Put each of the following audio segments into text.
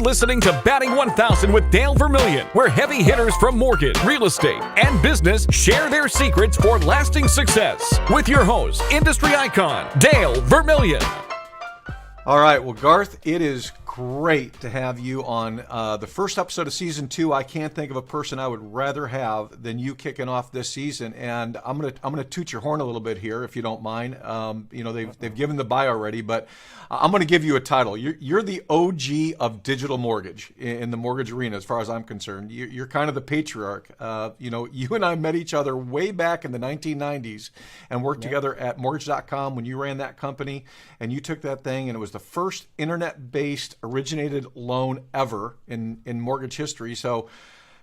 listening to Batting 1000 with Dale Vermillion, where heavy hitters from mortgage, real estate, and business share their secrets for lasting success. With your host, industry icon, Dale Vermillion. All right, well, Garth, it is great to have you on the first episode of season 2. I can't think of a person I would rather have than you kicking off this season. And I'm gonna toot your horn a little bit here, if you don't mind. They've given the bio already, but I'm going to give you a title. You're the OG of digital mortgage in the mortgage arena, as far as I'm concerned. You're kind of the patriarch. You and I met each other way back in the 1990s and worked together at mortgage.com when you ran that company, and you took that thing, and it was the first internet-based originated loan ever in mortgage history. So,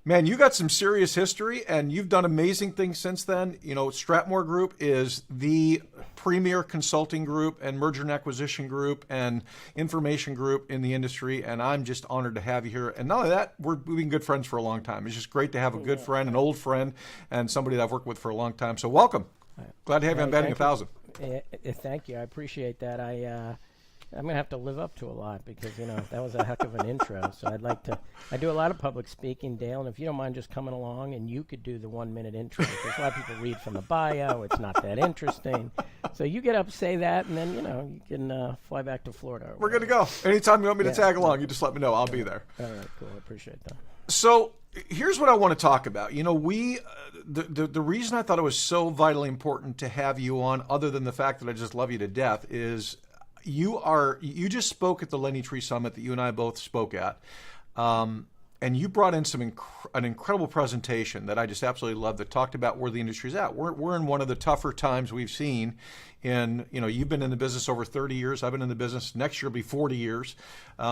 man, you got some serious history, and you've done amazing things since then. STRATMOR Group is the premier consulting group and merger and acquisition group and information group in the industry, and I'm just honored to have you here. And not only that, we've been good friends for a long time. It's just great to have a good friend, an old friend, and somebody that I've worked with for a long time. So welcome. Glad to have you on Batting 1000. Thank you. I appreciate that. I'm going to have to live up to a lot because, that was a heck of an intro. So I do a lot of public speaking, Dale, and if you don't mind just coming along and you could do the 1-minute intro, because a lot of people read from the bio. It's not that interesting. So you get up, say that, and then, you can fly back to Florida. We're good to go. Anytime you want me to tag along, you just let me know. I'll be there. All right, cool. I appreciate that. So here's what I want to talk about. The reason I thought it was so vitally important to have you on, other than the fact that I just love you to death, is you just spoke at the Lenny Tree Summit that you and I both spoke at, and you brought in an incredible presentation that I just absolutely loved, that talked about where the industry's at. We're in one of the tougher times we've seen. You've been in the business over 30 years. I've been in the business. Next year will be 40 years.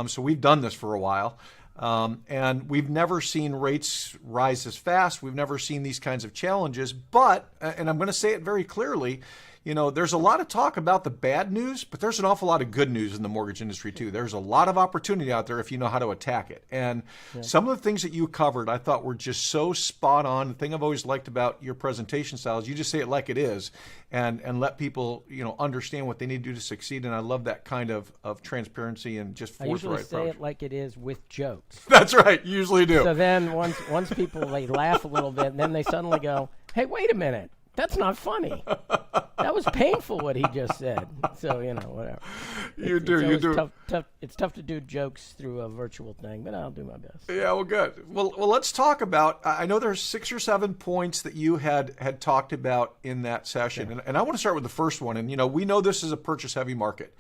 So we've done this for a while. And we've never seen rates rise as fast. We've never seen these kinds of challenges. But, and I'm going to say it very clearly, there's a lot of talk about the bad news, but there's an awful lot of good news in the mortgage industry too. There's a lot of opportunity out there if you know how to attack it. And some of the things that you covered, I thought were just so spot on. The thing I've always liked about your presentation style is you just say it like it is and let people, understand what they need to do to succeed. And I love that kind of transparency and just forthright approach. I usually say it like it is with jokes. That's right. You usually do. So then once people, they laugh a little bit, and then they suddenly go, hey, wait a minute. That's not funny. That was painful what he just said. So, whatever. You do. It's tough to do jokes through a virtual thing, but I'll do my best. Yeah, well, good. Well, let's talk about, I know there's 6 or 7 points that you had talked about in that session. Yeah. And I want to start with the first one. And, we know this is a purchase-heavy market.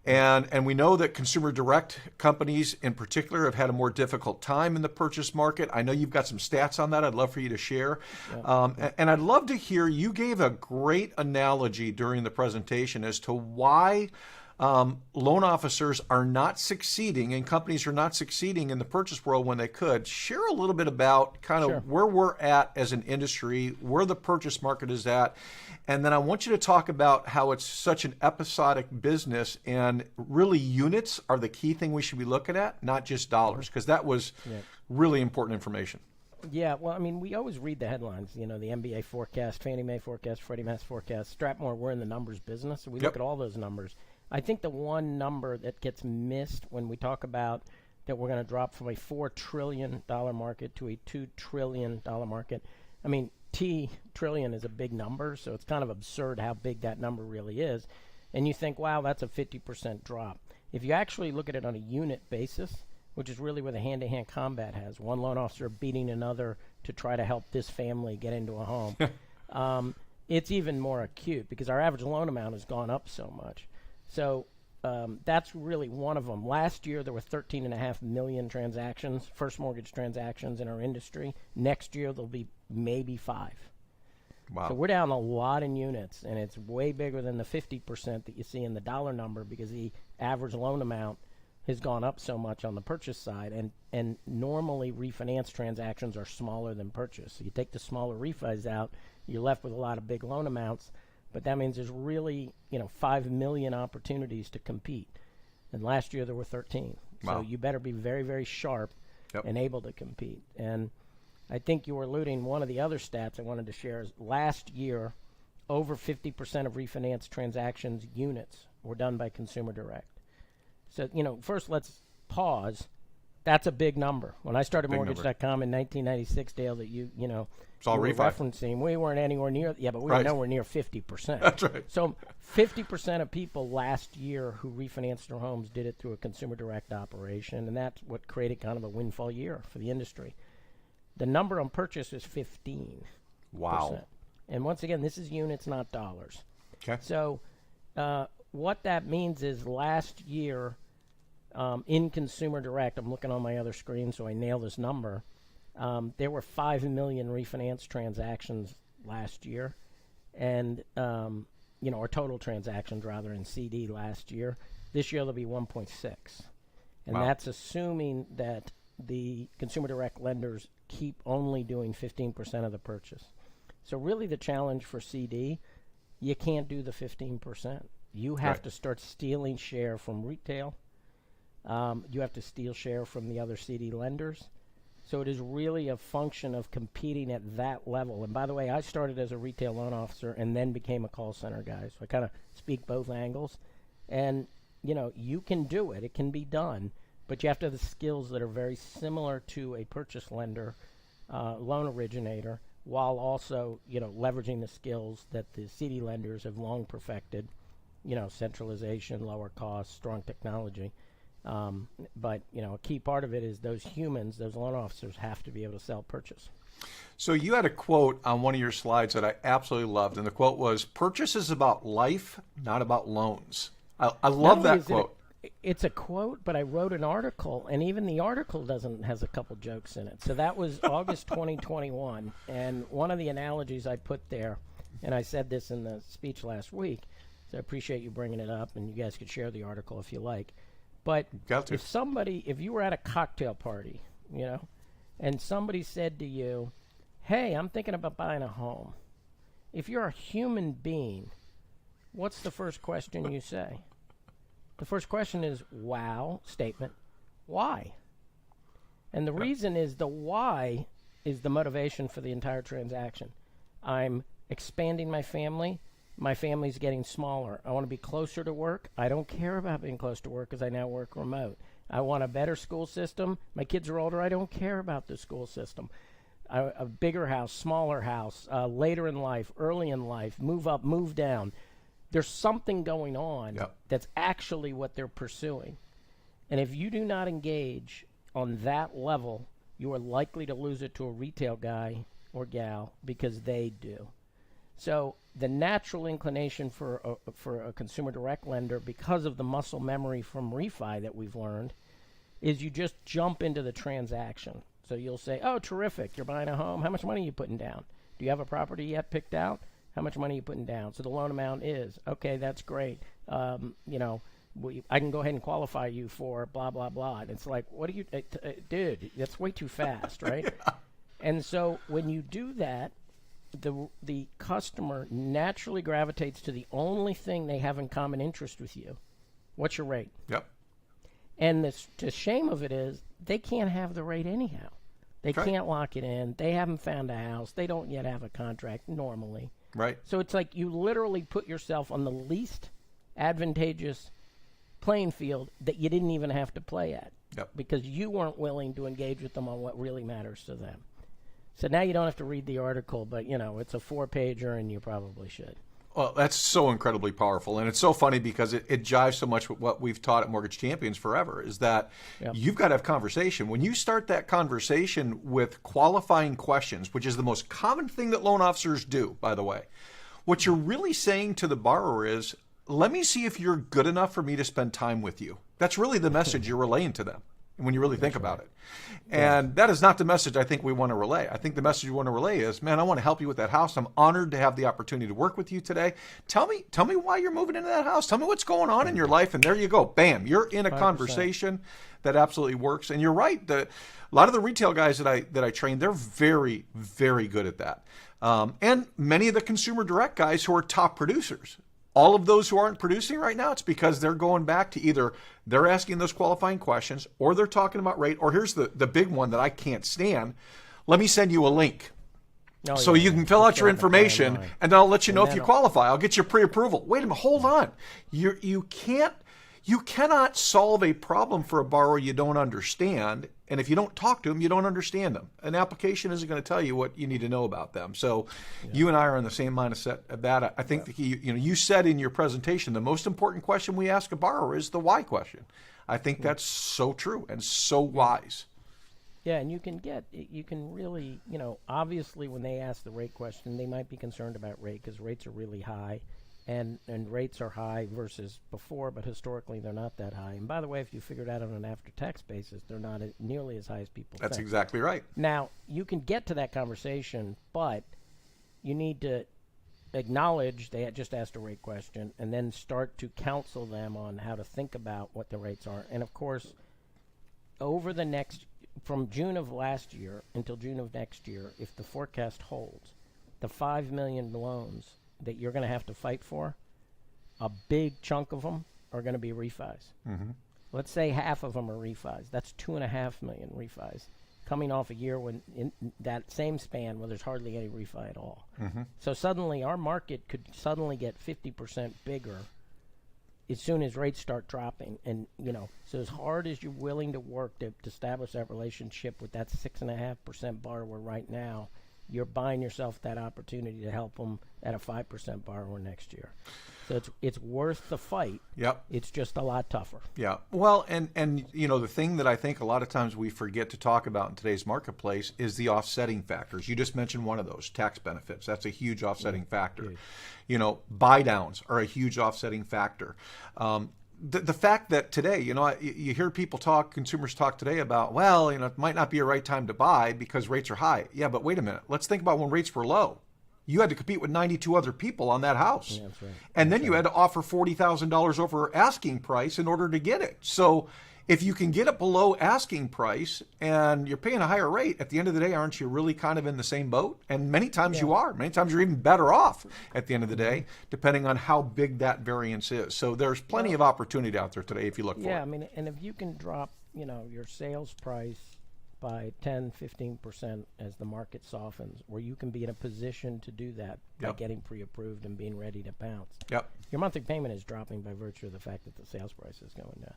And we know that consumer direct companies in particular have had a more difficult time in the purchase market. I know you've got some stats on that. I'd love for you to share. And I'd love to hear, you gave a great analogy during the presentation as to why loan officers are not succeeding and companies are not succeeding in the purchase world when they could. Share a little bit about kind of where we're at as an industry, where the purchase market is at. And then I want you to talk about how it's such an episodic business, and really units are the key thing we should be looking at, not just dollars, because that was really important information. Yeah, well, we always read the headlines, the MBA forecast, Fannie Mae forecast, Freddie Mac's forecast. STRATMOR, we're in the numbers business, so we look at all those numbers. I think the one number that gets missed when we talk about that we're going to drop from a $4 trillion market to a $2 trillion market. Trillion is a big number, so it's kind of absurd how big that number really is. And you think, wow, that's a 50% drop. If you actually look at it on a unit basis, which is really where the hand-to-hand combat has, one loan officer beating another to try to help this family get into a home, it's even more acute because our average loan amount has gone up so much. So that's really one of them. Last year, there were 13.5 million transactions, first mortgage transactions in our industry. Next year, there'll be maybe 5. Wow. So we're down a lot in units, and it's way bigger than the 50% that you see in the dollar number because the average loan amount has gone up so much on the purchase side, and normally refinance transactions are smaller than purchase. So you take the smaller refis out, you're left with a lot of big loan amounts, but that means there's really 5 million opportunities to compete. And last year there were 13. Wow. So you better be very, very sharp and able to compete. And I think you were alluding, one of the other stats I wanted to share is last year, over 50% of refinance transactions units were done by consumer direct. So, first let's pause. That's a big number. When I started Big Mortgage.com in 1996, Dale, that it's all you were refi. referencing, we weren't anywhere near, but we were nowhere near 50%. That's right. So 50% of people last year who refinanced their homes did it through a consumer direct operation, and that's what created kind of a windfall year for the industry. The number on purchase is 15%. Wow. And once again, this is units, not dollars. Okay. So what that means is last year in consumer direct, I'm looking on my other screen so I nail this number, there were 5 million refinance transactions last year, and or total transactions rather in CD last year. This year there'll be 1.6, and that's assuming that the consumer direct lenders keep only doing 15% of the purchase. So really the challenge for CD, you can't do the 15%. You have to start stealing share from retail. You have to steal share from the other CD lenders. So it is really a function of competing at that level. And by the way, I started as a retail loan officer and then became a call center guy. So I kind of speak both angles. And, you can do it. It can be done. But you have to have the skills that are very similar to a purchase lender, loan originator, while also, leveraging the skills that the CD lenders have long perfected, centralization, lower costs, strong technology. But a key part of it is those humans, those loan officers, have to be able to sell purchase. So you had a quote on one of your slides that I absolutely loved, and the quote was, "Purchase is about life, not about loans." I love that quote. It's a quote, but I wrote an article, and even the article has a couple jokes in it. So that was August 2021, and one of the analogies I put there, and I said this in the speech last week, so I appreciate you bringing it up, and you guys could share the article if you like. But if you were at a cocktail party, and somebody said to you, "Hey, I'm thinking about buying a home." If you're a human being, what's the first question you say? The first question is, wow, statement, why? And the reason is the why is the motivation for the entire transaction. I'm expanding my family. My family's getting smaller. I want to be closer to work. I don't care about being close to work because I now work remote. I want a better school system. My kids are older. I don't care about the school system. A bigger house, smaller house, later in life, early in life, move up, move down. There's something going on that's actually what they're pursuing. And if you do not engage on that level, you are likely to lose it to a retail guy or gal because they do. So the natural inclination for a consumer direct lender, because of the muscle memory from refi that we've learned, is you just jump into the transaction. So you'll say, "Oh, terrific, you're buying a home. How much money are you putting down? Do you have a property yet picked out? How much money are you putting down?" So the loan amount is, okay, that's great. I can go ahead and qualify you for blah, blah, blah. And it's like, what are you, dude, that's way too fast, right? And so when you do that, the customer naturally gravitates to the only thing they have in common interest with you. What's your rate? Yep. And the shame of it is they can't have the rate anyhow. They can't lock it in. They haven't found a house. They don't yet have a contract normally. Right. So it's like you literally put yourself on the least advantageous playing field that you didn't even have to play at. Yep. Because you weren't willing to engage with them on what really matters to them. So now you don't have to read the article, but, it's a 4-pager and you probably should. Well, that's so incredibly powerful. And it's so funny because it jives so much with what we've taught at Mortgage Champions forever, is that you've got to have conversation. When you start that conversation with qualifying questions, which is the most common thing that loan officers do, by the way, what you're really saying to the borrower is, let me see if you're good enough for me to spend time with you. That's really the message you're relaying to them when you really think about it. And that is not the message I think we want to relay. I think the message we want to relay is, man, I want to help you with that house. I'm honored to have the opportunity to work with you today. Tell me why you're moving into that house. Tell me what's going on in your life. And there you go. Bam. You're in a 100%. Conversation that absolutely works. And you're right. A lot of the retail guys that I train, they're very, very good at that. And many of the consumer direct guys who are top producers. All of those who aren't producing right now, it's because they're going back to either they're asking those qualifying questions or they're talking about rate, or here's the big one that I can't stand. Let me send you a link. So you can fill out your information and I'll let you know if you qualify. I'll get you pre-approval. Wait a minute, hold on. You can't You cannot solve a problem for a borrower you don't understand, and if you don't talk to them, you don't understand them. An application isn't going to tell you what you need to know about them. So you and I are in the same mindset of that. I think you said in your presentation the most important question we ask a borrower is the why question. I think that's so true and so wise. Yeah, and you can really, obviously when they ask the rate question, they might be concerned about rate because rates are really high. And rates are high versus before, but historically they're not that high. And by the way, if you figure it out on an after-tax basis, they're not nearly as high as people think. That's exactly right. Now, you can get to that conversation, but you need to acknowledge they had just asked a rate question and then start to counsel them on how to think about what the rates are. And, of course, from June of last year until June of next year, if the forecast holds, the 5 million loans that you're going to have to fight for, a big chunk of them are going to be refis. Mm-hmm. Let's say half of them are refis. That's 2.5 million refis coming off a year when in that same span where there's hardly any refi at all. Mm-hmm. So suddenly our market could suddenly get 50% bigger as soon as rates start dropping. And, so as hard as you're willing to work to establish that relationship with that 6.5% borrower right now, you're buying yourself that opportunity to help them at a 5% borrower next year. So it's worth the fight. Yep. It's just a lot tougher. Yeah. Well, and the thing that I think a lot of times we forget to talk about in today's marketplace is the offsetting factors. You just mentioned one of those, tax benefits. That's a huge offsetting factor. Huge. Buy downs are a huge offsetting factor. The fact that today, you hear consumers talk today about, it might not be a right time to buy because rates are high. Yeah, but wait a minute. Let's think about when rates were low. You had to compete with 92 other people on that house. Yeah, that's right. And then you had to offer $40,000 over asking price in order to get it. So if you can get it below asking price and you're paying a higher rate, at the end of the day, aren't you really kind of in the same boat? And many times you are. Many times you're even better off at the end of the day, depending on how big that variance is. So there's plenty of opportunity out there today if you look for it. Yeah, and if you can drop, your sales price by 10, 15% as the market softens, where you can be in a position to do that by getting pre-approved and being ready to bounce. Yep. Your monthly payment is dropping by virtue of the fact that the sales price is going down.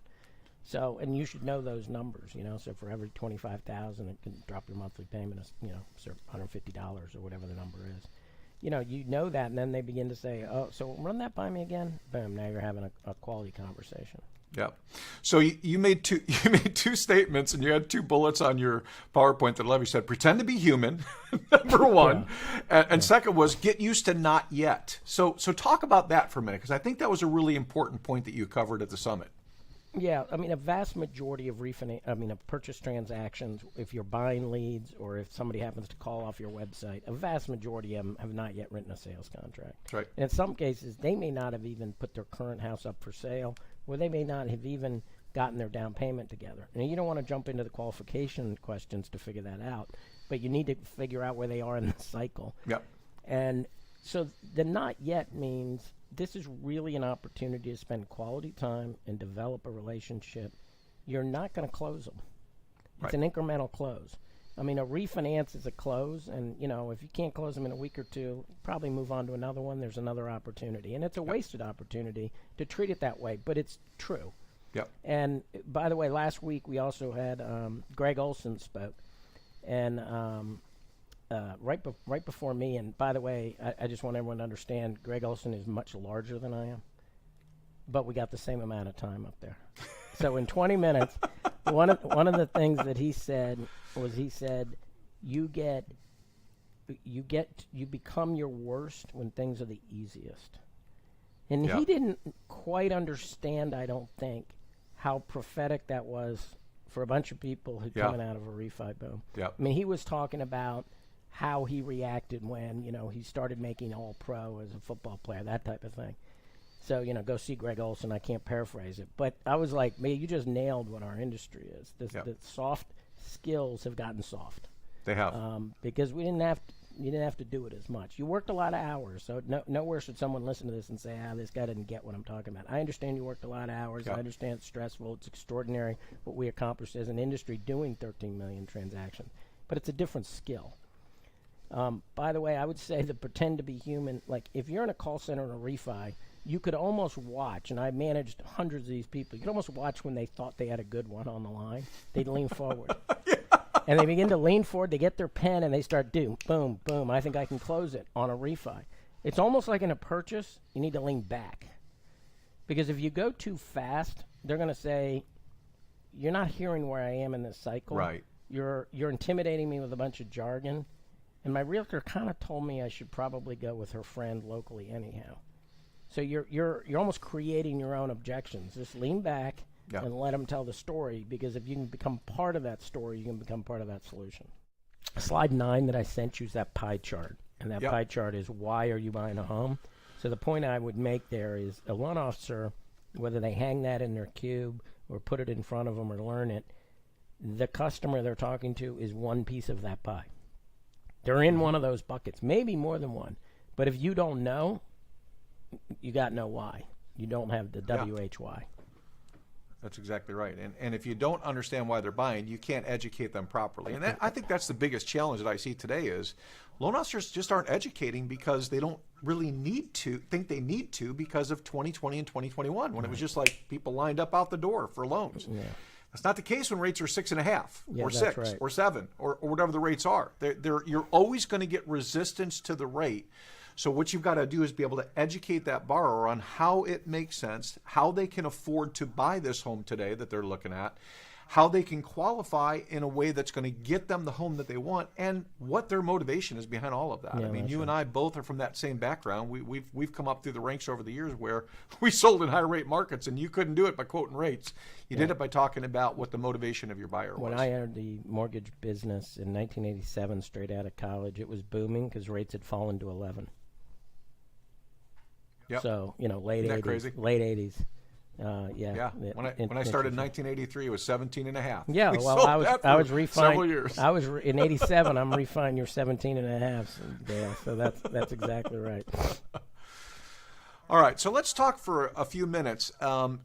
So, and you should know those numbers, so for every $25,000, it can drop your monthly payment, $150 or whatever the number is. You know that, and then they begin to say, oh, so run that by me again. Boom, now you're having a quality conversation. Yeah. So you made two statements, and you had 2 bullets on your PowerPoint that Levy said, pretend to be human, number one. And second was get used to not yet. So talk about that for a minute, because I think that was a really important point that you covered at the summit. Yeah, a vast majority of of purchase transactions, if you're buying leads or if somebody happens to call off your website, a vast majority of them have not yet written a sales contract. That's right. And in some cases, they may not have even put their current house up for sale, or they may not have even gotten their down payment together. Now, you don't want to jump into the qualification questions to figure that out, but you need to figure out where they are in the cycle. Yep. And so the not yet means this is really an opportunity to spend quality time and develop a relationship. You're not going to close them. It's an incremental close. A refinance is a close, and, if you can't close them in a week or two, probably move on to another one. There's another opportunity. And it's a wasted opportunity to treat it that way, but it's true. Yep. And, by the way, last week we also had Greg Olson spoke, and right before me, and by the way, I just want everyone to understand, Greg Olson is much larger than I am, but we got the same amount of time up there. So in 20 minutes, one of the things that he said was you become your worst when things are the easiest. And he didn't quite understand, I don't think, how prophetic that was for a bunch of people who coming out of a refi boom. Yep. He was talking about how he reacted when, he started making all-pro as a football player, that type of thing. So, go see Greg Olson. I can't paraphrase it. But I was like, man, you just nailed what our industry is. The soft skills have gotten soft. They have. Because you didn't have to do it as much. You worked a lot of hours. So nowhere should someone listen to this and say, this guy didn't get what I'm talking about. I understand you worked a lot of hours. I understand it's stressful. It's extraordinary what we accomplished as an industry doing 13 million transactions. But it's a different skill. By the way, I would say the pretend to be human, like if you're in a call center or a refi, you could almost watch, and I managed hundreds of these people, you could almost watch when they thought they had a good one on the line. They'd lean forward. And they begin to lean forward, they get their pen, and they start doing boom, boom. I think I can close it on a refi. It's almost like in a purchase, you need to lean back. Because if you go too fast, they're going to say, you're not hearing where I am in this cycle. Right. You're intimidating me with a bunch of jargon. And my realtor kind of told me I should probably go with her friend locally anyhow. So you're almost creating your own objections. Just lean back and let them tell the story, because if you can become part of that story, you can become part of that solution. Slide 9 that I sent you is that pie chart. And that pie chart is, why are you buying a home? So the point I would make there is a loan officer, whether they hang that in their cube or put it in front of them or learn it, the customer they're talking to is one piece of that pie. They're in one of those buckets, maybe more than one. But if you don't know, you got no why. You don't have the WHY. That's exactly right. And if you don't understand why they're buying, you can't educate them properly. And I think that's the biggest challenge that I see today is loan officers just aren't educating because they don't really think they need to because of 2020 and 2021 when it was just like people lined up out the door for loans. Yeah. That's not the case when rates are 6.5 or 6 or 7 or whatever the rates are. You're always going to get resistance to the rate. So what you've got to do is be able to educate that borrower on how it makes sense, how they can afford to buy this home today that they're looking at, how they can qualify in a way that's going to get them the home that they want, and what their motivation is behind all of that. Yeah, I mean, you and I both are from that same background. We've come up through the ranks over the years where we sold in high rate markets, and you couldn't do it by quoting rates. You did it by talking about what the motivation of your buyer was. When I entered the mortgage business in 1987, straight out of college, it was booming because rates had fallen to 11. Yep. So, late 80s. Crazy? Late 80s. When I started in 1983, it was 17.5. Yeah, well, I was refining. Several years. I was in 87. I'm refining your 17.5, Dale. So that's exactly right. All right, so let's talk for a few minutes.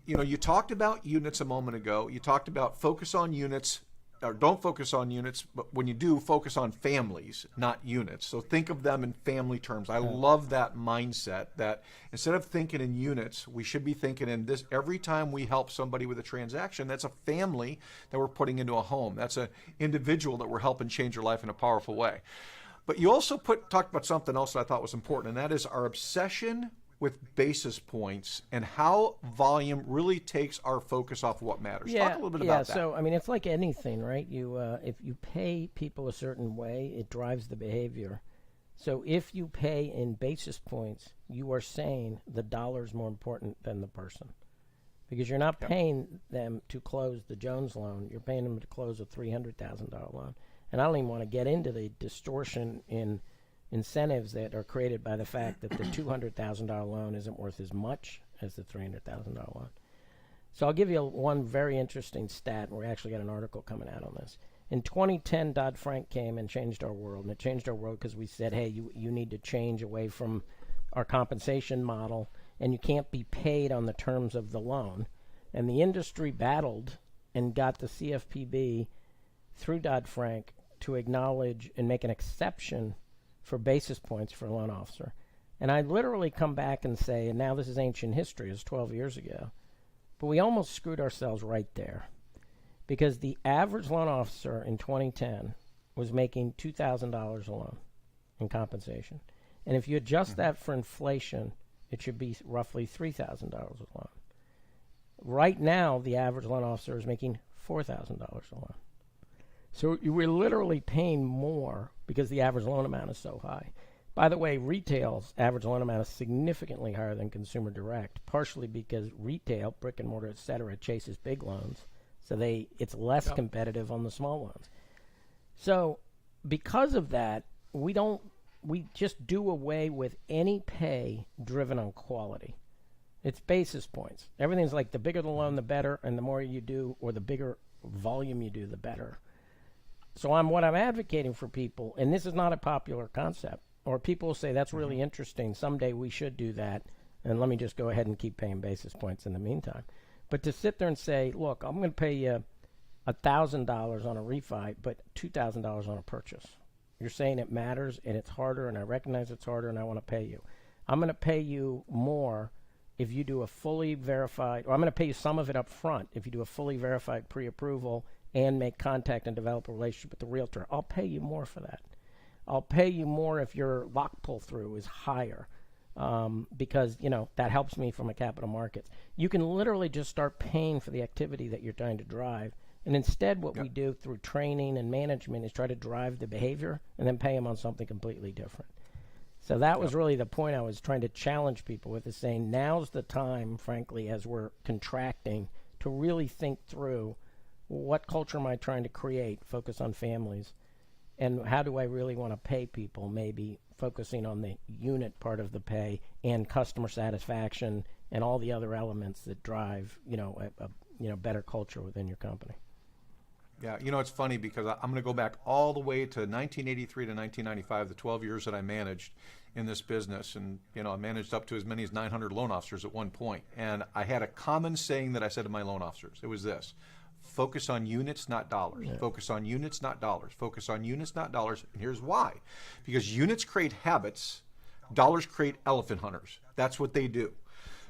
You talked about units a moment ago. You talked about focus on units, or don't focus on units, but when you do, focus on families, not units. So think of them in family terms. I love that mindset that instead of thinking in units, we should be thinking in this. Every time we help somebody with a transaction, that's a family that we're putting into a home. That's an individual that we're helping change their life in a powerful way. But you also talked about something else that I thought was important, and that is our obsession with basis points and how volume really takes our focus off what matters. Talk a little bit about that. So, I mean, it's like anything, right? If you pay people a certain way, it drives the behavior. So if you pay in basis points, you are saying the dollar's more important than the person. Because you're not paying them to close the Jones loan. You're paying them to close a $300,000 loan. And I don't even want to get into the distortion in incentives that are created by the fact that the $200,000 loan isn't worth as much as the $300,000 loan. So I'll give you one very interesting stat, and we actually got an article coming out on this. In 2010, Dodd-Frank came and changed our world, and it changed our world because we said, hey, you need to change away from our compensation model, and you can't be paid on the terms of the loan. And the industry battled and got the CFPB through Dodd-Frank to acknowledge and make an exception for basis points for a loan officer. And I literally come back and say, and now this is ancient history, it's 12 years ago, but we almost screwed ourselves right there. Because the average loan officer in 2010 was making $2,000 a loan in compensation. And if you adjust that for inflation, it should be roughly $3,000 a loan. Right now, the average loan officer is making $4,000 a loan. So we're literally paying more because the average loan amount is so high. By the way, retail's average loan amount is significantly higher than consumer direct, partially because retail, brick and mortar, et cetera, chases big loans. So it's less competitive on the small loans. So because of that, we just do away with any pay driven on quality. It's basis points. Everything's like the bigger the loan, the better, and the more you do, or the bigger volume you do, the better. So what I'm advocating for people, and this is not a popular concept, or people will say, that's really interesting, someday we should do that, and let me just go ahead and keep paying basis points in the meantime. But to sit there and say, look, I'm going to pay you $1,000 on a refi, but $2,000 on a purchase. You're saying it matters, and it's harder, and I recognize it's harder, and I want to pay you. I'm going to pay you more if you do a fully verified, or I'm going to pay you some of it up front, if you do a fully verified pre-approval and make contact and develop a relationship with the realtor, I'll pay you more for that. I'll pay you more if your lock pull-through is higher, because, that helps me from a capital markets. You can literally just start paying for the activity that you're trying to drive. And instead, what we do through training and management is try to drive the behavior and then pay them on something completely different. So that was really the point I was trying to challenge people with, is saying now's the time, frankly, as we're contracting, to really think through what culture am I trying to create, focus on families, and how do I really want to pay people, maybe focusing on the unit part of the pay and customer satisfaction and all the other elements that drive, a better culture within your company. Yeah, it's funny because I'm going to go back all the way to 1983 to 1995, the 12 years that I managed in this business. And, I managed up to as many as 900 loan officers at one point. And I had a common saying that I said to my loan officers. It was this: focus on units, not dollars. Yeah. Focus on units, not dollars. Focus on units, not dollars. And here's why. Because units create habits, dollars create elephant hunters. That's what they do.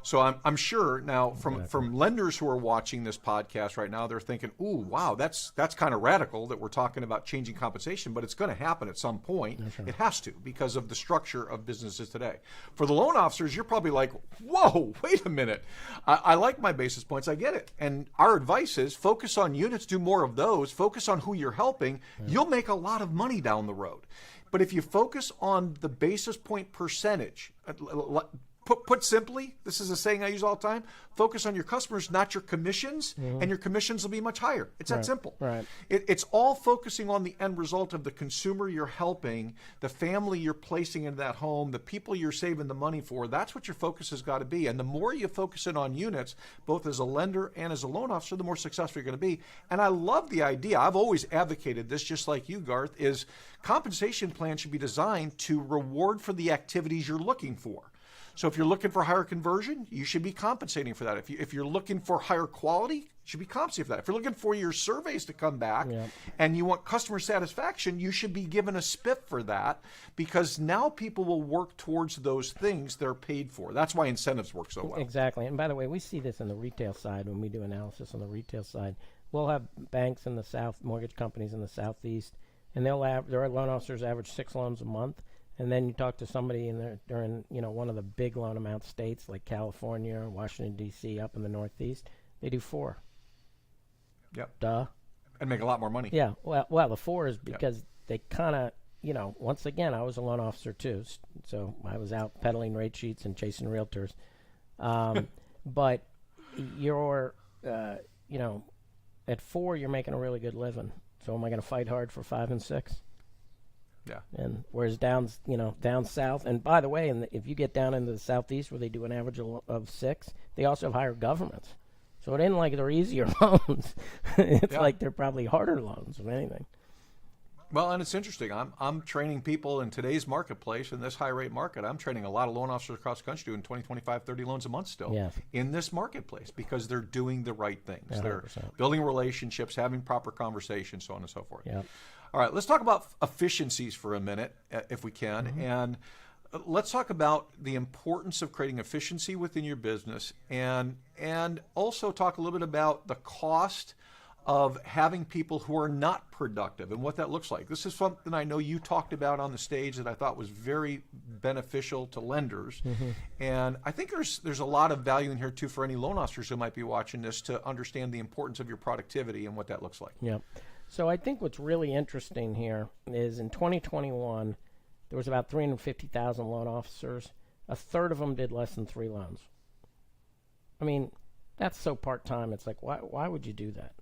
So I'm sure now from lenders who are watching this podcast right now, they're thinking, ooh, wow, that's kind of radical that we're talking about changing compensation, but it's going to happen at some point. Right. It has to, because of the structure of businesses today. For the loan officers, you're probably like, whoa, wait a minute. I like my basis points. I get it. And our advice is focus on units, do more of those, focus on who you're helping. Right. You'll make a lot of money down the road. But if you focus on the basis point percentage, Put simply, this is a saying I use all the time: focus on your customers, not your commissions, and your commissions will be much higher. It's that simple. Right. It's all focusing on the end result of the consumer you're helping, the family you're placing into that home, the people you're saving the money for. That's what your focus has got to be. And the more you focus in on units, both as a lender and as a loan officer, the more successful you're going to be. And I love the idea. I've always advocated this, just like you, Garth, is compensation plans should be designed to reward for the activities you're looking for. So if you're looking for higher conversion, you should be compensating for that. If you're looking for higher quality, you should be compensating for that. If you're looking for your surveys to come back and you want customer satisfaction, you should be given a spiff for that, because now people will work towards those things they're paid for. That's why incentives work so well. Exactly. And by the way, we see this in the retail side when we do analysis on the retail side. We'll have banks in the South, mortgage companies in the Southeast, and their loan officers average 6 loans a month. And then you talk to somebody they're in one of the big loan amount states like California or Washington, D.C., up in the Northeast, they do 4. Yep. Duh. And make a lot more money. Yeah. Well, the 4 is because they kind of, once again, I was a loan officer too, so I was out peddling rate sheets and chasing realtors. But you're, at 4, you're making a really good living. So am I going to fight hard for 5 and 6? Yeah. And whereas down south, and by the way, if you get down into the Southeast where they do an average of 6, they also have higher governments. So it ain't like they're easier loans. It's like they're probably harder loans, if anything. Well, and it's interesting. I'm training people in today's marketplace, in this high rate market. I'm training a lot of loan officers across the country doing 20, 25, 30 loans a month still in this marketplace, because they're doing the right things. 100%. They're building relationships, having proper conversations, so on and so forth. Yeah. All right, let's talk about efficiencies for a minute, if we can. And let's talk about the importance of creating efficiency within your business, and also talk a little bit about the cost of having people who are not productive and what that looks like. This is something I know you talked about on the stage that I thought was very beneficial to lenders. And I think there's a lot of value in here too for any loan officers who might be watching this, to understand the importance of your productivity and what that looks like. Yeah. So I think what's really interesting here is in 2021, there was about 350,000 loan officers. A third of them did less than 3 loans. I mean, that's so part-time. It's like, why would you do that?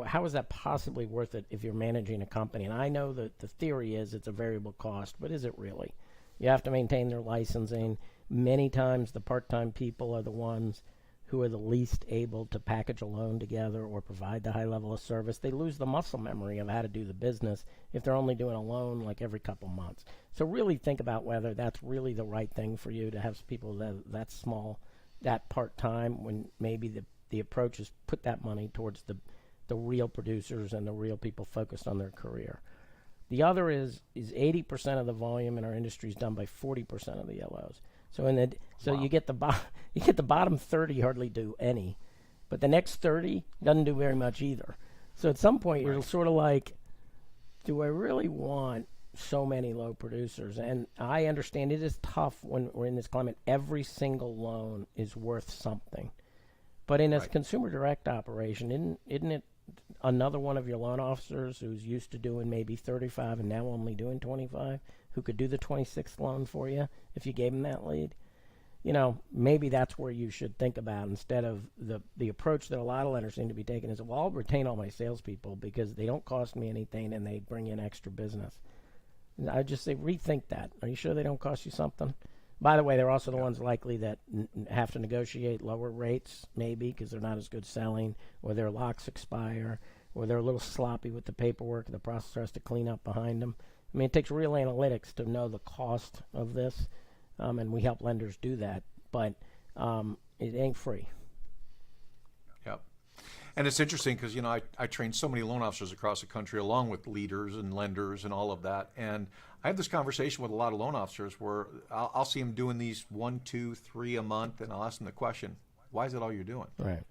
How is that possibly worth it if you're managing a company? And I know that the theory is it's a variable cost, but is it really? You have to maintain their licensing. Many times the part-time people are the ones who are the least able to package a loan together or provide the high level of service. They lose the muscle memory of how to do the business if they're only doing a loan like every couple months. So really think about whether that's really the right thing for you to have people that small, that part-time, when maybe the approach is put that money towards the real producers and the real people focused on their career. The other is 80% of the volume in our industry is done by 40% of the LOs. So you get the bottom 30 hardly do any, but the next 30 doesn't do very much either. So at some point you're sort of like, do I really want so many low producers? And I understand it is tough when we're in this climate. Every single loan is worth something. But in a consumer direct operation, isn't it another one of your loan officers who's used to doing maybe 35 and now only doing 25, who could do the 26th loan for you if you gave him that lead? You know, maybe that's where you should think about, instead of the approach that a lot of lenders seem to be taking is, well, I'll retain all my salespeople because they don't cost me anything and they bring in extra business. I just say, rethink that. Are you sure they don't cost you something? By the way, they're also the ones likely that have to negotiate lower rates, maybe because they're not as good selling, or their locks expire, or they're a little sloppy with the paperwork the processor has to clean up behind them. I mean, it takes real analytics to know the cost of this, and we help lenders do that, but it ain't free. Yep. And it's interesting because, you know, I train so many loan officers across the country along with leaders and lenders and all of that. And I have this conversation with a lot of loan officers where I'll see them doing these 1, 2, 3 a month, and I'll ask them the question, why is that all you're doing? Right.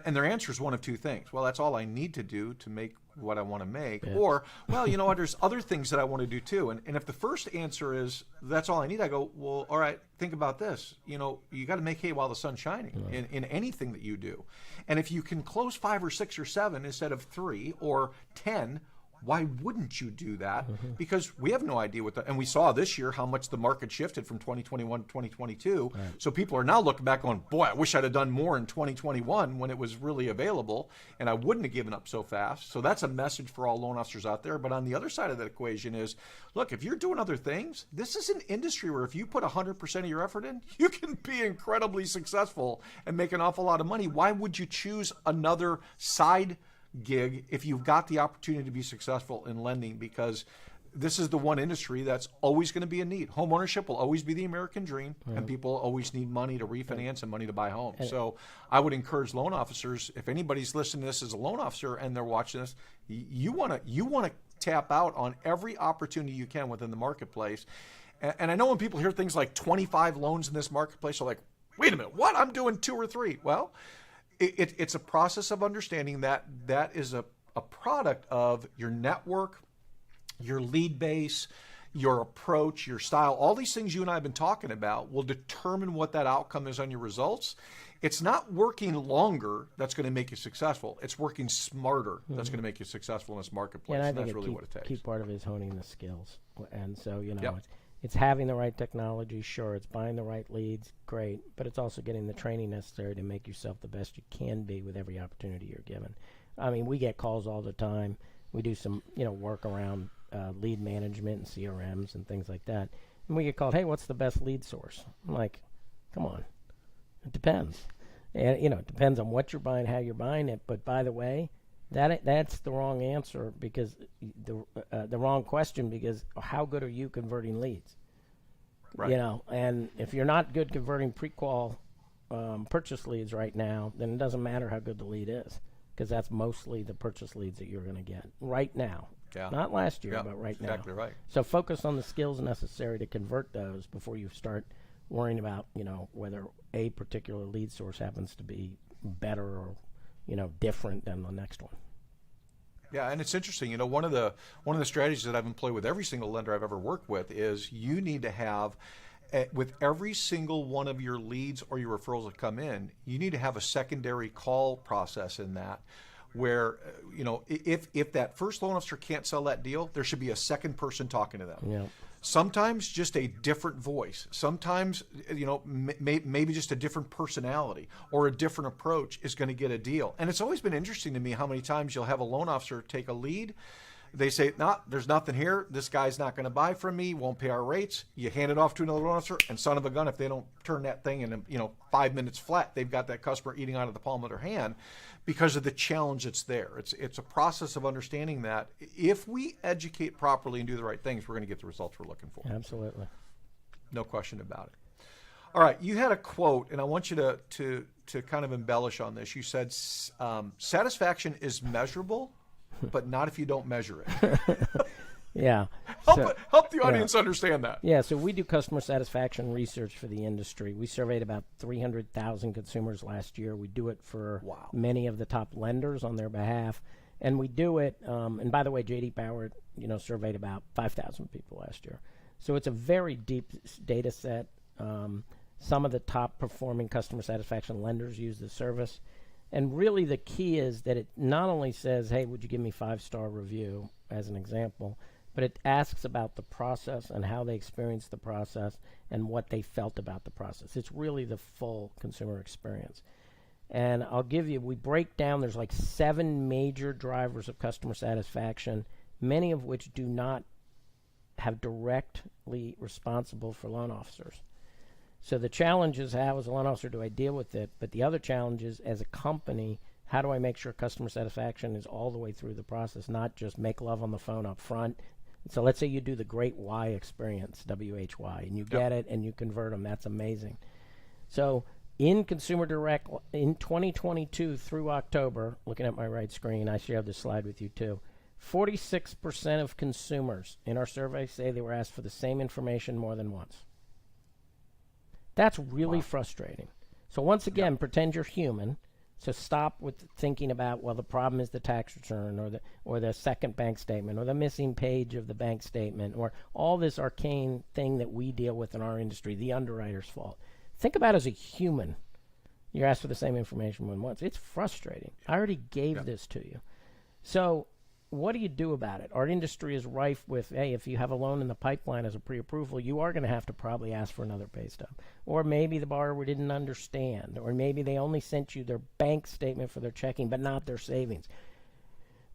And their answer is one of two things. Well, that's all I need to do to make what I want to make. Yeah. Or, well, you know what, there's other things that I want to do too. And if the first answer is, that's all I need, I go, well, all right, think about this. You know, you got to make hay while the sun's shining in anything that you do. And if you can close 5 or 6 or 7 instead of 3 or 10, why wouldn't you do that? Because we have no idea and we saw this year how much the market shifted from 2021 to 2022. Right. So people are now looking back on, boy, I wish I'd have done more in 2021 when it was really available, and I wouldn't have given up so fast. So that's a message for all loan officers out there. But on the other side of that equation is, look, if you're doing other things, this is an industry where if you put 100% of your effort in, you can be incredibly successful and make an awful lot of money. Why would you choose another side gig if you've got the opportunity to be successful in lending? Because this is the one industry that's always going to be in need. Home ownership will always be the American dream, and people always need money to refinance and money to buy homes. So I would encourage loan officers, if anybody's listening to this as a loan officer and they're watching this, you want to tap out on every opportunity you can within the marketplace. And I know when people hear things like 25 loans in this marketplace, they're like, wait a minute, what? I'm doing 2 or 3. Well, it's a process of understanding that is a product of your network, your lead base, your approach, your style. All these things you and I have been talking about will determine what that outcome is on your results. It's not working longer that's going to make you successful. It's working smarter that's going to make you successful in this marketplace. Yeah, and that's really what it takes. Key part of it is honing the skills. And so, you know, it's having the right technology, sure. It's buying the right leads, great. But it's also getting the training necessary to make yourself the best you can be with every opportunity you're given. I mean, we get calls all the time. We do some, work around lead management and CRMs and things like that. And we get called, hey, what's the best lead source? I'm like, come on. It depends. And, it depends on what you're buying, how you're buying it. But by the way, that's the wrong answer, because the wrong question, because how good are you converting leads? Right. And if you're not good converting pre-qual purchase leads right now, then it doesn't matter how good the lead is, because that's mostly the purchase leads that you're going to get right now. Yeah. Not last year, but right now. Exactly right. So focus on the skills necessary to convert those before you start worrying about, whether a particular lead source happens to be better or different than the next one. Yeah, and it's interesting. One of the strategies that I've employed with every single lender I've ever worked with is you need to have, with every single one of your leads or your referrals that come in, you need to have a secondary call process in that, where if that first loan officer can't sell that deal, there should be a second person talking to them. Yeah. Sometimes just a different voice. Sometimes, maybe just a different personality or a different approach is going to get a deal. And it's always been interesting to me how many times you'll have a loan officer take a lead. They say, there's nothing here. This guy's not going to buy from me, won't pay our rates. You hand it off to another loan officer, and son of a gun, if they don't turn that thing in 5 minutes flat, they've got that customer eating out of the palm of their hand because of the challenge that's there. It's a process of understanding that if we educate properly and do the right things, we're going to get the results we're looking for. Absolutely. No question about it. All right, you had a quote, and I want you to kind of embellish on this. You said, satisfaction is measurable, but not if you don't measure it. Yeah. help the audience understand that. Yeah, so we do customer satisfaction research for the industry. We surveyed about 300,000 consumers last year. We do it for many of the top lenders on their behalf. And we do it, and by the way, J.D. Power, surveyed about 5,000 people last year. So it's a very deep data set. Some of the top performing customer satisfaction lenders use the service. And really the key is that it not only says, hey, would you give me 5-star review, as an example, but it asks about the process and how they experienced the process and what they felt about the process. It's really the full consumer experience. And I'll give you, we break down, there's like 7 major drivers of customer satisfaction, many of which do not have directly responsible for loan officers. So the challenge is, how as a loan officer do I deal with it? But the other challenge is, as a company, how do I make sure customer satisfaction is all the way through the process, not just make love on the phone up front? So let's say you do the Great Y experience, WHY, and you get it and you convert them. That's amazing. So in Consumer Direct, in 2022 through October, looking at my right screen, I shared this slide with you too, 46% of consumers in our survey say they were asked for the same information more than once. That's really frustrating. So once again, pretend you're human. So stop with thinking about, well, the problem is the tax return or the second bank statement or the missing page of the bank statement or all this arcane thing that we deal with in our industry, the underwriter's fault. Think about it as a human. You're asked for the same information more than once. It's frustrating. I already gave this to you. So what do you do about it? Our industry is rife with, hey, if you have a loan in the pipeline as a pre-approval, you are going to have to probably ask for another pay stub. Or maybe the borrower didn't understand. Or maybe they only sent you their bank statement for their checking, but not their savings.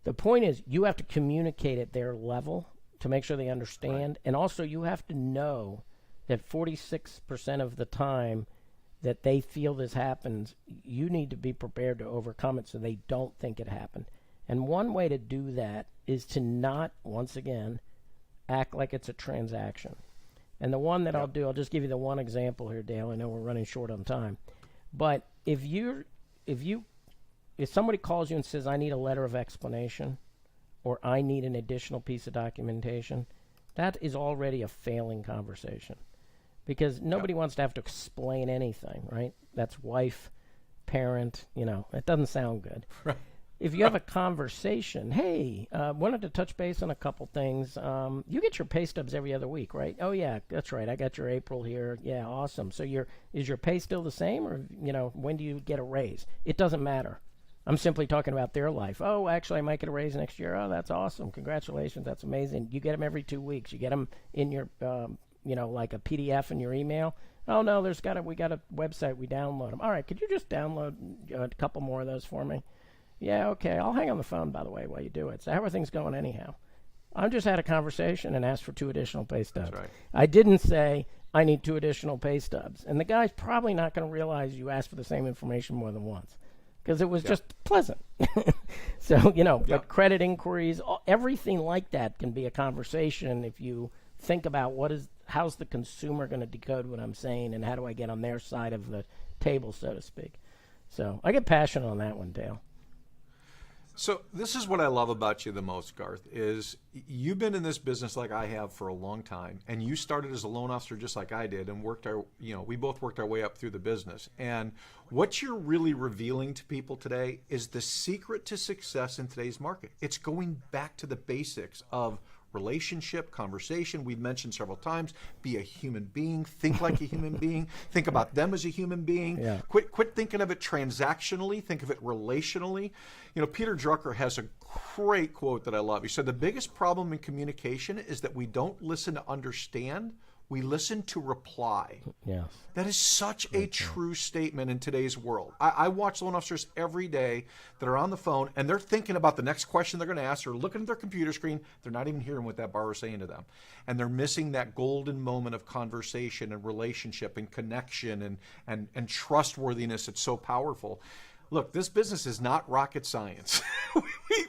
The point is, you have to communicate at their level to make sure they understand. And also, you have to know that 46% of the time that they feel this happens, you need to be prepared to overcome it so they don't think it happened. And one way to do that is to not, once again, act like it's a transaction. And the one that I'll do, I'll just give you the one example here, Dale. I know we're running short on time. But if somebody calls you and says, I need a letter of explanation or I need an additional piece of documentation, that is already a failing conversation. Because nobody wants to have to explain anything, right? That's wife, parent, it doesn't sound good. Right. If you have a conversation, hey, wanted to touch base on a couple things. You get your pay stubs every other week, right? Oh, yeah, that's right. I got your April here. Yeah, awesome. So is your pay still the same, or, when do you get a raise? It doesn't matter. I'm simply talking about their life. Oh, actually, I might get a raise next year. Oh, that's awesome. Congratulations. That's amazing. You get them every 2 weeks. You get them in your, like a PDF in your email. Oh, no, we got a website. We download them. All right, could you just download a couple more of those for me? Yeah, okay. I'll hang on the phone, by the way, while you do it. So how are things going anyhow? I just had a conversation and asked for 2 additional pay stubs. That's right. I didn't say I need 2 additional pay stubs. And the guy's probably not going to realize you asked for the same information more than once because it was just pleasant. So, but credit inquiries, everything like that can be a conversation if you think about how's the consumer going to decode what I'm saying and how do I get on their side of the table, so to speak. So I get passionate on that one, Dale. So this is what I love about you the most, Garth, is you've been in this business like I have for a long time, and you started as a loan officer just like I did and we both worked our way up through the business. And what you're really revealing to people today is the secret to success in today's market. It's going back to the basics of relationship, conversation. We've mentioned several times, be a human being, think like a human being, think about them as a human being. Yeah. Quit thinking of it transactionally, think of it relationally. Peter Drucker has a great quote that I love. He said, the biggest problem in communication is that we don't listen to understand, we listen to reply. Yes. That is such a true statement in today's world. I watch loan officers every day that are on the phone and they're thinking about the next question they're going to ask or looking at their computer screen. They're not even hearing what that borrower is saying to them. And they're missing that golden moment of conversation and relationship and connection and trustworthiness. It's so powerful. Look, this business is not rocket science.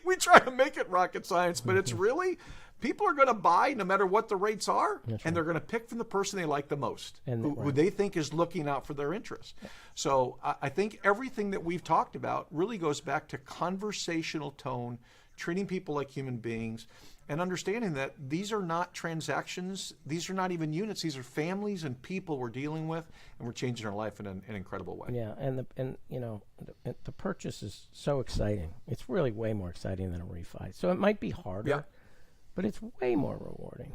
we try to make it rocket science, but it's really... People are going to buy no matter what the rates are, and they're going to pick from the person they like the most, who they think is looking out for their interests. So I think everything that we've talked about really goes back to conversational tone, treating people like human beings, and understanding that these are not transactions, these are not even units, these are families and people we're dealing with, and we're changing our life in an incredible way. Yeah, and the purchase is so exciting. It's really way more exciting than a refi. So it might be harder, but it's way more rewarding.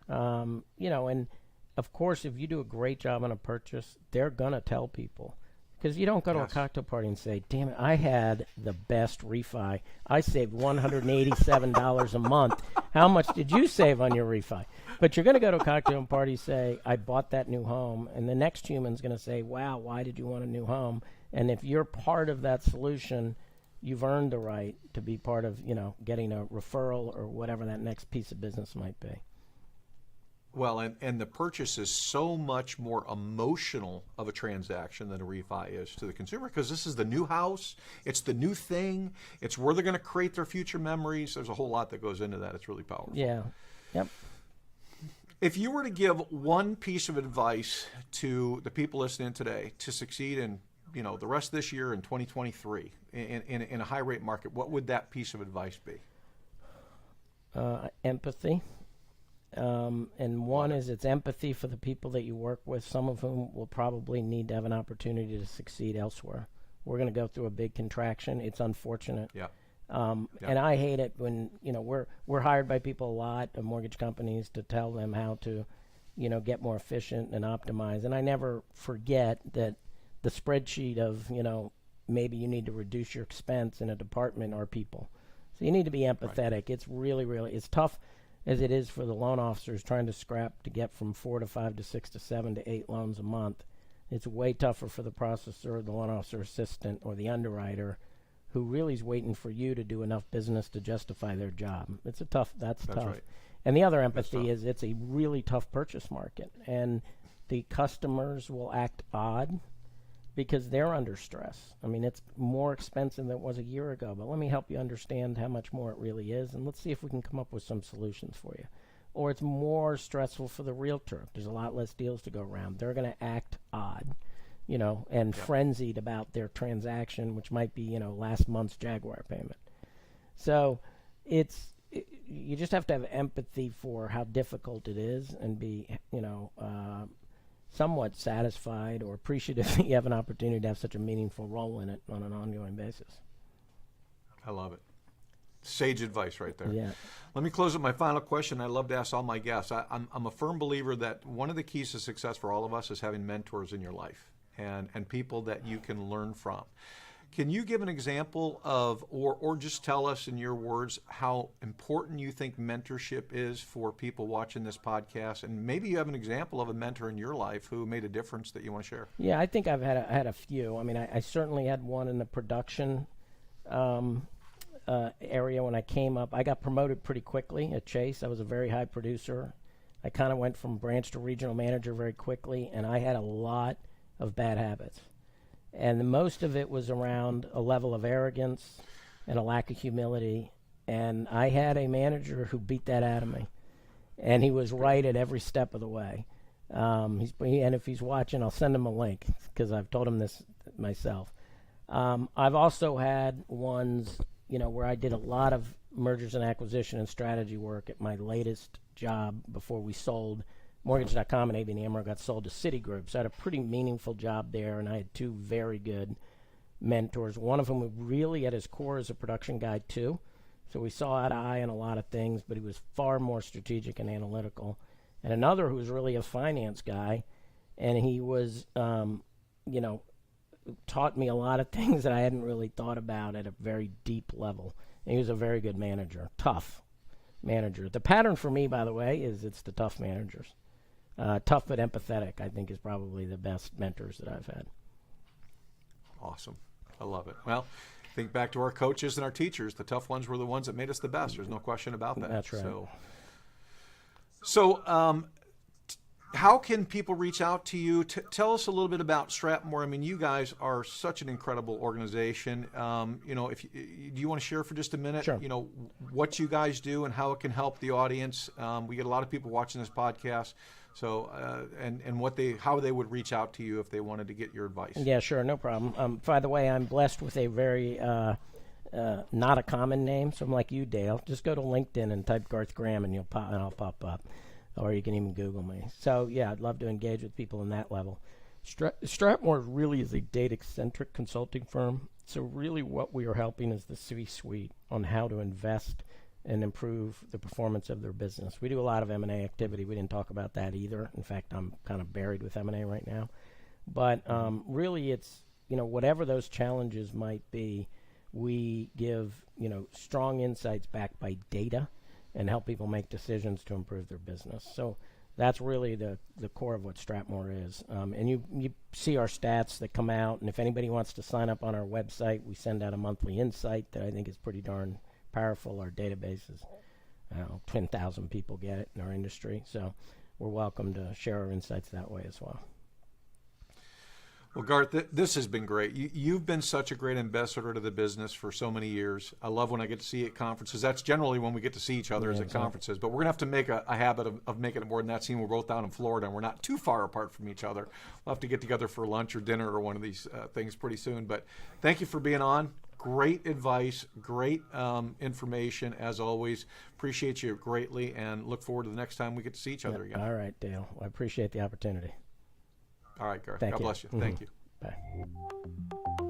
And of course, if you do a great job on a purchase, they're gonna tell people. Because you don't go to a cocktail party and say, damn it, I had the best refi. I saved $187 a month. How much did you save on your refi? But you're going to go to a cocktail party and say, I bought that new home. And the next human's going to say, wow, why did you want a new home? And if you're part of that solution, you've earned the right to be part of, getting a referral or whatever that next piece of business might be. Well, and the purchase is so much more emotional of a transaction than a refi is to the consumer, because this is the new house, it's the new thing, it's where they're going to create their future memories. There's a whole lot that goes into that. It's really powerful. Yeah. Yep. If you were to give one piece of advice to the people listening today to succeed in the rest of this year in 2023 in a high rate market, what would that piece of advice be? Empathy. And one is it's empathy for the people that you work with, some of whom will probably need to have an opportunity to succeed elsewhere. We're going to go through a big contraction. It's unfortunate. Yeah. And I hate it when, we're hired by people a lot of mortgage companies to tell them how to, get more efficient and optimize. And I never forget that the spreadsheet of, maybe you need to reduce your expense in a department are people. So you need to be empathetic. Right. It's really, really, it's tough as it is for the loan officers trying to scrap to get from 4 to 5 to 6 to 7 to 8 loans a month. It's way tougher for the processor, the loan officer assistant, or the underwriter, who really is waiting for you to do enough business to justify their job. That's tough. That's tough. Right. And the other empathy is it's a really tough purchase market, and the customers will act odd because they're under stress. I mean, it's more expensive than it was a year ago, but let me help you understand how much more it really is, and let's see if we can come up with some solutions for you. Or it's more stressful for the realtor. There's a lot less deals to go around. They're going to act odd, and frenzied about their transaction, which might be, last month's Jaguar payment. So you just have to have empathy for how difficult it is and be, somewhat satisfied or appreciative that you have an opportunity to have such a meaningful role in it on an ongoing basis. I love it. Sage advice right there. Yeah. Let me close with my final question. I love to ask all my guests. I'm a firm believer that one of the keys to success for all of us is having mentors in your life and people that you can learn from. Can you give an example of, or just tell us in your words, how important you think mentorship is for people watching this podcast? And maybe you have an example of a mentor in your life who made a difference that you want to share. Yeah, I think I've had a few. I mean, I certainly had one in the production area when I came up. I got promoted pretty quickly at Chase. I was a very high producer. I kind of went from branch to regional manager very quickly, and I had a lot of bad habits. And most of it was around a level of arrogance and a lack of humility. And I had a manager who beat that out of me. And he was right at every step of the way. And if he's watching, I'll send him a link because I've told him this myself. I've also had ones, where I did a lot of mergers and acquisition and strategy work at my latest job before we sold. Mortgage.com and ABN AMRO got sold to Citigroup. So I had a pretty meaningful job there, and I had two very good mentors. One of whom really at his core is a production guy too. So we saw eye to eye on a lot of things, but he was far more strategic and analytical. And another who was really a finance guy, and he was, taught me a lot of things that I hadn't really thought about at a very deep level. And he was a very good manager, tough manager. The pattern for me, by the way, is it's the tough managers. Tough but empathetic, I think, is probably the best mentors that I've had. Awesome. I love it. Well, think back to our coaches and our teachers. The tough ones were the ones that made us the best. There's no question about that. That's right. So how can people reach out to you? Tell us a little bit about STRATMOR. I mean, you guys are such an incredible organization. Do you want to share for just a minute, Sure. What you guys do and how it can help the audience? We get a lot of people watching this podcast. So, and how they would reach out to you if they wanted to get your advice. Yeah, sure, no problem. By the way, I'm blessed with a very not a common name. So I'm like you, Dale. Just go to LinkedIn and type Garth Graham, and I'll pop up. Or you can even Google me. So yeah, I'd love to engage with people in that level. STRATMOR really is a data-centric consulting firm. So really what we are helping is the C-suite on how to invest and improve the performance of their business. We do a lot of M&A activity. We didn't talk about that either. In fact, I'm kind of buried with M&A right now. But really it's, whatever those challenges might be, we give, strong insights backed by data and help people make decisions to improve their business. So that's really the core of what STRATMOR is. And you see our stats that come out, and if anybody wants to sign up on our website, we send out a monthly insight that I think is pretty darn powerful. Our database is, 10,000 people get it in our industry. So we're welcome to share our insights that way as well. Well, Garth, this has been great. You've been such a great ambassador to the business for so many years. I love when I get to see you at conferences. That's generally when we get to see each other, is at conferences. But we're going to have to make a habit of making it more than that. Seeing we're both down in Florida and we're not too far apart from each other. We'll have to get together for lunch or dinner or one of these things pretty soon. But thank you for being on. Great advice, great information, as always. Appreciate you greatly and look forward to the next time we get to see each other again. All right, Dale. I appreciate the opportunity. All right, Garth. Thank God you. bless you. Thank you. Bye.